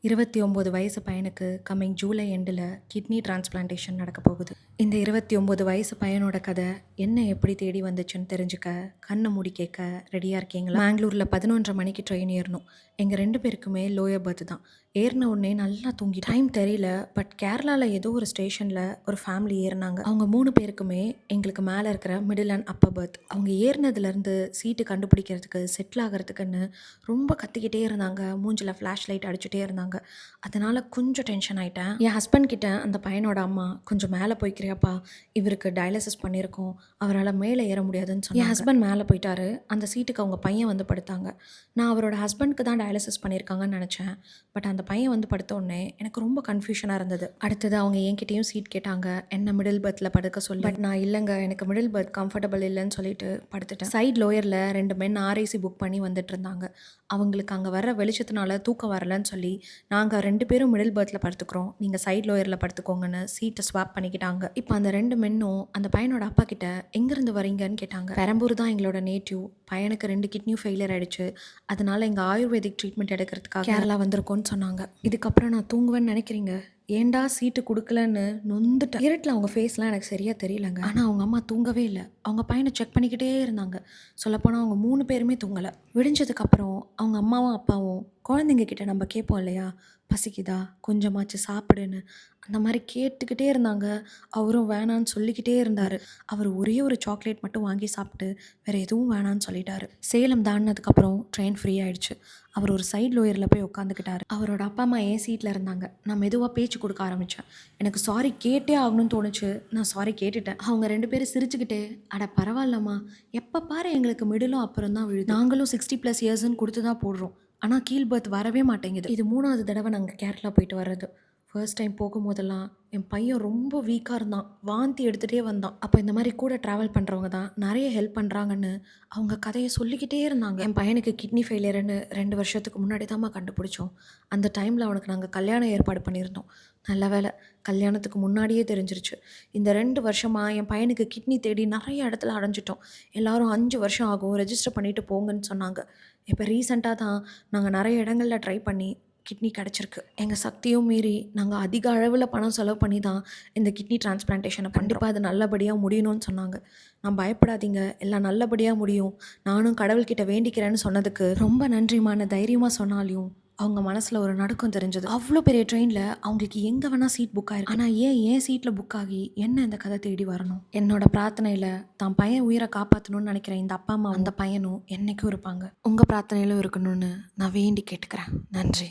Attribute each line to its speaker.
Speaker 1: 29 வயசு பையனுக்கு கம்மிங் ஜூலை எண்டில் கிட்னி டிரான்ஸ்பிளான்டேஷன் நடக்க போகுது. இந்த 29 வயசு பையனோட கதை என்ன எப்படி தேடி வந்துச்சுன்னு தெரிஞ்சுக்க கண்ணை மூடி கேட்க ரெடியாக இருக்கீங்களா? பெங்களூரில் 11:30 மணிக்கு ட்ரெயின் ஏறணும். எங்கள் 2 பேருக்குமே லோயர் பர்த் தான். ஏறின உடனே நல்லா தூங்கி டைம் தெரியல. பட் கேரளாவில் ஏதோ ஒரு ஸ்டேஷனில் ஒரு ஃபேமிலி ஏறினாங்க. அவங்க 3 பேருக்குமே எங்களுக்கு மேலே இருக்கிற மிடில் அண்ட் அப்பர் பர்த். அவங்க ஏறினதுலேருந்து சீட்டு கண்டுபிடிக்கிறதுக்கு செட்டில் ஆகிறதுக்குன்னு ரொம்ப கத்திக்கிட்டே இருந்தாங்க. மூஞ்சில் ஃப்ளாஷ் லைட் அடிச்சுட்டே இருந்தாங்க. அதனால் கொஞ்சம் டென்ஷன் ஆகிட்டேன். என் ஹஸ்பண்ட் கிட்ட அந்த பையனோட அம்மா, கொஞ்சம் மேலே போய்க்கிறியாப்பா, இவருக்கு டயாலிசிஸ் பண்ணியிருக்கோம், அவரால் மேலே ஏற முடியாதுன்னு சொன்னாங்க. என் ஹஸ்பண்ட் மேலே போயிட்டாரு. அந்த சீட்டுக்கு அவங்க பையன் வந்து படுத்தாங்க. நான் அவரோட ஹஸ்பண்ட்க்கு தான் டயாலிசிஸ் பண்ணியிருக்காங்கன்னு நினச்சேன். பட் அந்த பையன் வந்து படுத்த உடனே எனக்கு ரொம்ப கன்ஃபியூஷனாக இருந்தது. அடுத்தது அவங்க என்கிட்டயும் சீட் கேட்டாங்க, என்ன மிடில் பர்த்தில் படுக்க சொல்லி. பட் நான் இல்லைங்க, எனக்கு மிடில் பர்த் கம்ஃபர்டபுள் இல்லைன்னு சொல்லிட்டு படுத்துட்டேன். சைட் லோயரில் 2 மென் ஆர்ஐசி புக் பண்ணி வந்துட்டு இருந்தாங்க. அவங்களுக்கு அங்கே வர வெளிச்சத்தினால தூக்கம் வரலன்னு சொல்லி, நாங்கள் 2 பேரும் மிடில் பர்த்தில் படுத்துக்கிறோம், நீங்கள் சைட் லோயரில் படுத்துக்கோங்கன்னு சீட்டை ஸ்வாப் பண்ணிக்கிட்டாங்க. இப்போ அந்த 2 மென்னும் அந்த பையனோட அப்பா கிட்ட எங்கேருந்து வரீங்கன்னு கேட்டாங்க. பெரம்பூர் தான் எங்களோட நேட்டிவ். பையனுக்கு 2 கிட்னியும் ஃபெயிலியர் ஆகிடுச்சு, அதனால எங்கள் ஆயுர்வேதிக் ட்ரீட்மெண்ட் எடுக்கிறதுக்காக கேரளா வந்திருக்கோன்னு சொன்னாங்க. இதுக்கப்புறம் நான் தூங்குவேன்னு நினைக்கிறீங்க? ஏண்டா சீட்டு கொடுக்கலன்னு நொந்துட்டேன். இருட்டில் அவங்க ஃபேஸ்லாம் எனக்கு சரியாக தெரியலங்க. ஆனால் அவங்க அம்மா தூங்கவே இல்லை. அவங்க பையனை செக் பண்ணிக்கிட்டே இருந்தாங்க. சொல்லப்போனால் அவங்க 3 பேருமே தூங்கலை. விடிஞ்சதுக்கப்புறம் அவங்க அம்மாவும் அப்பாவும் குழந்தைங்க கிட்ட நம்ம கேட்போம் இல்லையா, பசிக்குதா, கொஞ்சமாச்சு சாப்பிடுன்னு, அந்த மாதிரி கேட்டுக்கிட்டே இருந்தாங்க. அவரும் வேணான்னு சொல்லிக்கிட்டே இருந்தார். அவர் ஒரே ஒரு சாக்லேட் மட்டும் வாங்கி சாப்பிட்டு வேறு எதுவும் வேணான்னு சொல்லிட்டாரு. சேலம் தாண்டினதுக்கப்புறம் ட்ரெயின் ஃப்ரீ ஆகிடுச்சு. அவர் ஒரு சைட் லோயரில் போய் உட்காந்துக்கிட்டாரு. அவரோட அப்பா அம்மா என் சீட்டில் இருந்தாங்க. நான் மெதுவாக பேச்சு கொடுக்க ஆரம்பித்தேன். எனக்கு சாரி கேட்டே ஆகணும்னு தோணுச்சு. நான் சாரி கேட்டுட்டேன். அவங்க 2 பேரும் சிரிச்சுக்கிட்டே, அட பரவாயில்லம்மா, எப்போ பாரு எங்களுக்கு மிடிலும் அப்புறம் தான் விழுது, நாங்களும் 60+ இயர்ஸ்ன்னு கொடுத்து தான் போடுறோம், ஆனால் கீழ் பர்த் வரவே மாட்டேங்குது. இது 3வது தடவை நாங்கள் கேரளா போயிட்டு வர்றது. ஃபர்ஸ்ட் டைம் போகும்போதெல்லாம் என் பையன் ரொம்ப வீக்காக இருந்தான், வாந்தி எடுத்துகிட்டே வந்தான். அப்போ இந்த மாதிரி கூட ட்ராவல் பண்ணுறவங்க தான் நிறைய ஹெல்ப் பண்ணுறாங்கன்னு அவங்க கதையை சொல்லிக்கிட்டே இருந்தாங்க. என் பையனுக்கு கிட்னி ஃபெயிலியர்னு 2 வருஷத்துக்கு முன்னாடி தான்மா கண்டுபிடிச்சோம். அந்த டைமில் அவனுக்கு நாங்கள் கல்யாணம் ஏற்பாடு பண்ணியிருந்தோம். நல்ல வேலை, கல்யாணத்துக்கு முன்னாடியே தெரிஞ்சிருச்சு. இந்த 2 வருஷமாக என் பையனுக்கு கிட்னி தேடி நிறைய இடத்துல அடைஞ்சிட்டோம். எல்லோரும் 5 வருஷம் ஆகும், ரெஜிஸ்டர் பண்ணிவிட்டு போங்கன்னு சொன்னாங்க. இப்போ ரீசெண்டாக தான் நாங்கள் நிறைய இடங்களில் ட்ரை பண்ணி கிட்னி கிடச்சிருக்கு. எங்கள் சக்தியும் மீறி நாங்கள் அதிக அளவில் பணம் செலவு பண்ணி தான் இந்த கிட்னி டிரான்ஸ்பிளான்டேஷனை கண்டிப்பாக அது நல்லபடியாக முடியணும்னு சொன்னாங்க. நான் பயப்படாதீங்க, எல்லாம் நல்லபடியாக முடியும், நானும் கடவுள்கிட்ட வேண்டிக்கிறேன்னு சொன்னதுக்கு ரொம்ப நன்றிமான தைரியமாக சொன்னாலையும் அவங்க மனசில் ஒரு நடுக்கம் தெரிஞ்சது. அவ்வளோ பெரிய ட்ரெயினில் அவங்களுக்கு எங்கே வேணால் சீட் புக் ஆகிருக்கு. ஆனால் ஏன் சீட்டில் புக் ஆகி என்ன இந்த கதை தேடி வரணும்? என்னோட பிரார்த்தனையில் தான் பையன் உயிரை காப்பாற்றணும்னு நினைக்கிற இந்த அப்பா அம்மா, அந்த பையனும் என்றைக்கும் இருப்பாங்க. உங்கள் பிரார்த்தனையிலும் இருக்கணும்னு நான் வேண்டி கேட்டுக்கிறேன். நன்றி.